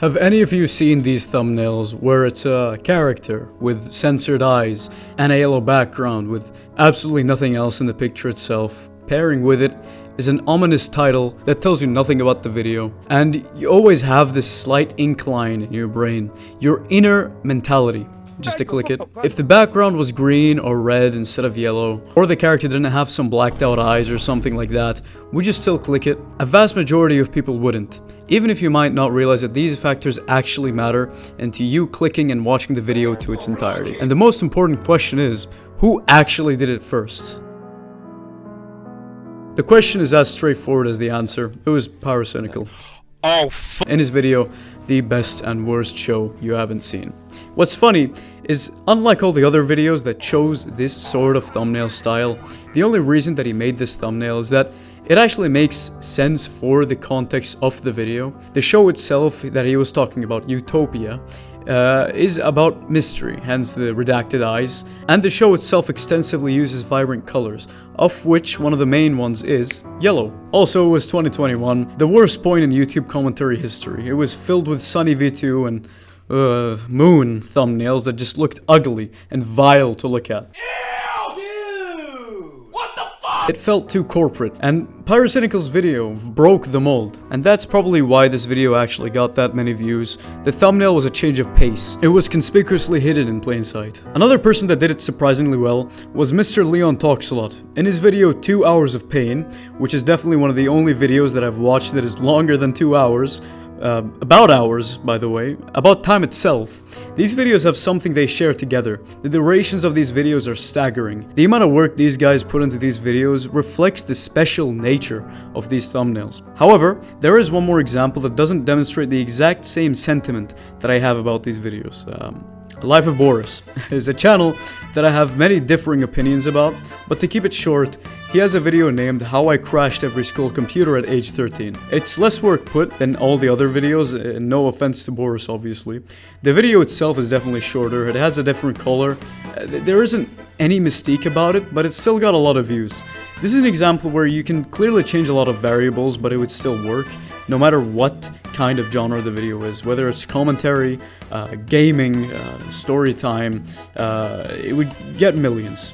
Have any of you seen these thumbnails where it's a character with censored eyes and a yellow background with absolutely nothing else in the picture itself? Pairing with it is an ominous title that tells you nothing about the video, and you always have this slight incline in your brain, your inner mentality, just to click it. If the background was green or red instead of yellow, or the character didn't have some blacked out eyes or something like that, would you still click it? A vast majority of people wouldn't, even if you might not realize that these factors actually matter into you clicking and watching the video to its entirety. And the most important question is, who actually did it first? The question is as straightforward as the answer. It was Pyrocynical. In his video, the best and worst show you haven't seen. What's funny is, unlike all the other videos that chose this sort of thumbnail style, the only reason that he made this thumbnail is that it actually makes sense for the context of the video. The show itself that he was talking about, Utopia, is about mystery, hence the redacted eyes, and the show itself extensively uses vibrant colors, of which one of the main ones is yellow. Also, it was 2021, the worst point in YouTube commentary history. It was filled with Sunny V2 and moon thumbnails that just looked ugly and vile to look at. It felt too corporate, and Pyrocynical's video broke the mold, and that's probably why this video actually got that many views. The thumbnail was a change of pace. It was conspicuously hidden in plain sight. Another person that did it surprisingly well was Mr. Leon Talks a Lot. In his video 2 Hours of Pain, which is definitely one of the only videos that I've watched that is longer than 2 hours, about hours, by the way, about time itself. These videos have something they share together. The durations of these videos are staggering. The amount of work these guys put into these videos reflects the special nature of these thumbnails. However, there is one more example that doesn't demonstrate the exact same sentiment that I have about these videos. Life of Boris is a channel that I have many differing opinions about, but to keep it short, he has a video named How I Crashed Every School Computer at age 13. It's less work put than all the other videos, no offense to Boris obviously. The video itself is definitely shorter, it has a different color, there isn't any mystique about it, but it's still got a lot of views. This is an example where you can clearly change a lot of variables, but it would still work, no matter what kind of genre the video is, whether it's commentary, gaming, story time, it would get millions.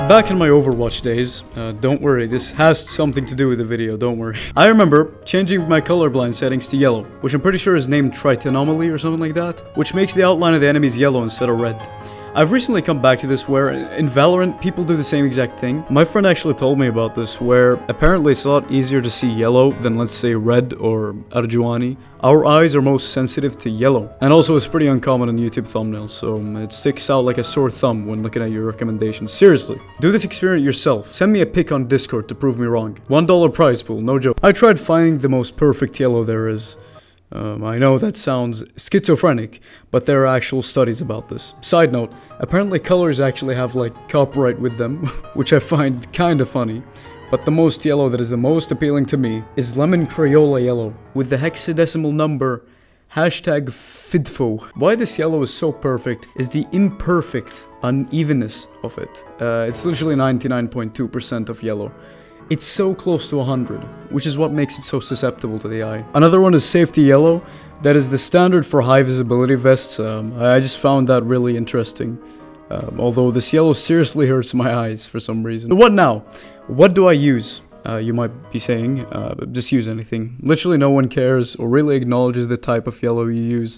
Back in my Overwatch days, don't worry, this has something to do with the video, don't worry. I remember changing my colorblind settings to yellow, which I'm pretty sure is named Tritanomaly or something like that, which makes the outline of the enemies yellow instead of red. I've recently come back to this where in Valorant people do the same exact thing. My friend actually told me about this where apparently it's a lot easier to see yellow than let's say red or Arjuani. Our eyes are most sensitive to yellow, and also it's pretty uncommon on YouTube thumbnails, so it sticks out like a sore thumb when looking at your recommendations. Seriously, do this experiment yourself. Send me a pic on Discord to prove me wrong. $1 prize pool, no joke. I tried finding the most perfect yellow there is. I know that sounds schizophrenic, but there are actual studies about this. Side note, apparently colors actually have like copyright with them, which I find kinda funny. But the most yellow that is the most appealing to me is Lemon Crayola Yellow, with the hexadecimal number #FIDFO. Why this yellow is so perfect is the imperfect unevenness of it. It's literally 99.2% of yellow. It's so close to 100, which is what makes it so susceptible to the eye. Another one is Safety Yellow. That is the standard for high visibility vests. I just found that really interesting. Although this yellow seriously hurts my eyes for some reason. What now? What do I use? You might be saying, just use anything. Literally no one cares or really acknowledges the type of yellow you use.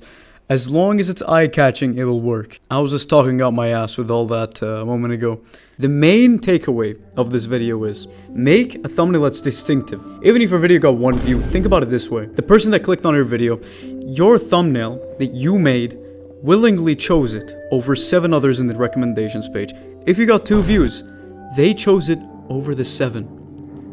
As long as it's eye-catching, it will work. I was just talking out my ass with all that a moment ago. The main takeaway of this video is, make a thumbnail that's distinctive. Even if your video got 1 view, think about it this way. The person that clicked on your video, your thumbnail that you made, willingly chose it over 7 others in the recommendations page. If you got 2 views, they chose it over the 7.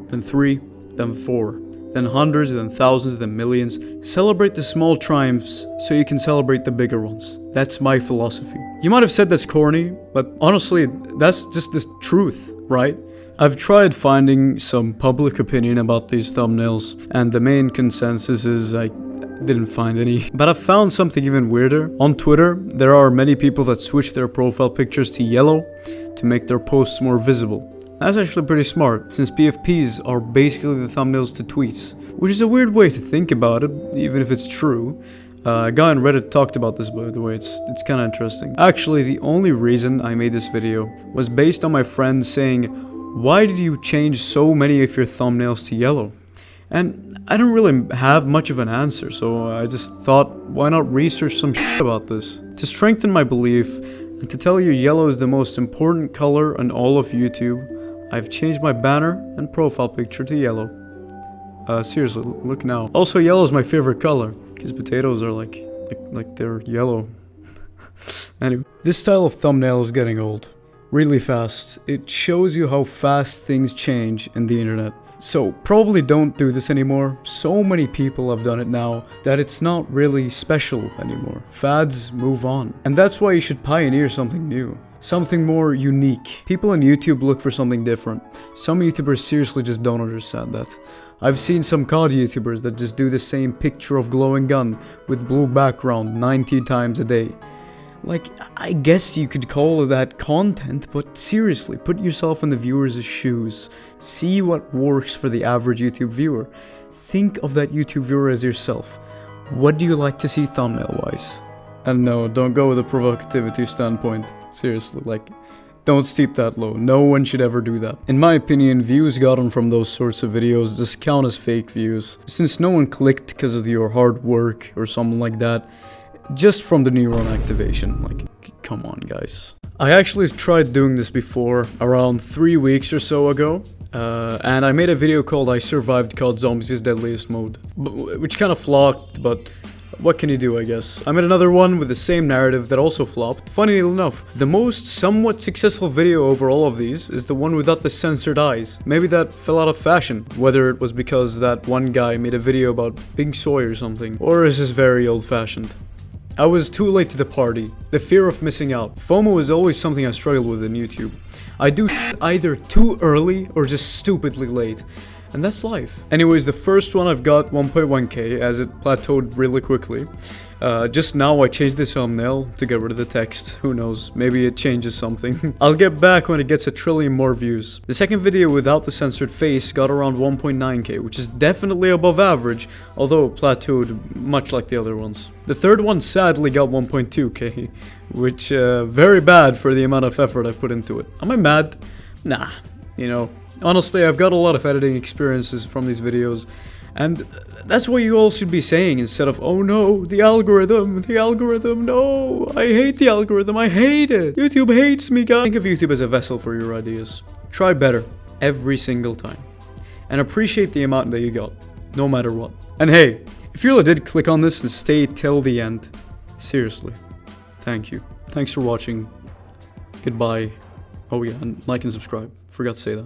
Then 3, then 4. Then hundreds, then thousands, then millions. Celebrate the small triumphs so you can celebrate the bigger ones. That's my philosophy. You might have said that's corny, but honestly, that's just the truth, right? I've tried finding some public opinion about these thumbnails, and the main consensus is I didn't find any. But I found something even weirder. On Twitter, there are many people that switch their profile pictures to yellow to make their posts more visible. That's actually pretty smart, since PFPs are basically the thumbnails to tweets. which is a weird way to think about it, even if it's true. A guy on Reddit talked about this, by the way. It's kind of interesting. Actually, the only reason I made this video was based on my friend saying, "Why did you change so many of your thumbnails to yellow?" And I don't really have much of an answer, so I just thought, why not research some shit about this? To strengthen my belief, and to tell you yellow is the most important color on all of YouTube, I've changed my banner and profile picture to yellow. Seriously, look now. Also, yellow is my favorite color, because potatoes are like they're yellow. Anyway, this style of thumbnail is getting old. Really fast. It shows you how fast things change in the internet. So, probably don't do this anymore. So many people have done it now that it's not really special anymore. Fads move on. And that's why you should pioneer something new. Something more unique. People on YouTube look for something different. Some YouTubers seriously just don't understand that. I've seen some COD YouTubers that just do the same picture of glowing gun with blue background 90 times a day. Like, I guess you could call that content, but seriously, put yourself in the viewer's shoes. See what works for the average YouTube viewer. Think of that YouTube viewer as yourself. What do you like to see thumbnail-wise? And no, don't go with a provocativity standpoint. Seriously, like, don't steep that low. No one should ever do that. In my opinion, views gotten from those sorts of videos just count as fake views. Since no one clicked because of your hard work or something like that, just from the neuron activation. Like, come on, guys. I actually tried doing this before, around 3 weeks or so ago. And I made a video called I Survived COD Zombies' Deadliest Mode. Which kind of flopped, but what can you do, I guess. I made another one with the same narrative that also flopped. Funny enough, the most somewhat successful video over all of these is the one without the censored eyes. Maybe that fell out of fashion. Whether it was because that one guy made a video about Big Soy or something, or is just very old-fashioned. I was too late to the party. The fear of missing out. FOMO is always something I struggle with in YouTube. I do either too early or just stupidly late. And that's life. Anyways, the first one I've got 1.1k as it plateaued really quickly. Just now I changed the thumbnail to get rid of the text. Who knows, maybe it changes something. I'll get back when it gets 1 trillion more views. The second video without the censored face got around 1.9k, which is definitely above average, although plateaued much like the other ones. The third one sadly got 1.2k, which very bad for the amount of effort I put into it. Am I mad? Nah, you know. Honestly, I've got a lot of editing experiences from these videos, and that's what you all should be saying instead of, "Oh no, the algorithm, no, I hate the algorithm, I hate it, YouTube hates me, guys." Think of YouTube as a vessel for your ideas. Try better, every single time. And appreciate the amount that you got, no matter what. And hey, if you really did click on this and stay till the end, seriously, thank you. Thanks for watching. Goodbye. Oh yeah, and like and subscribe. Forgot to say that.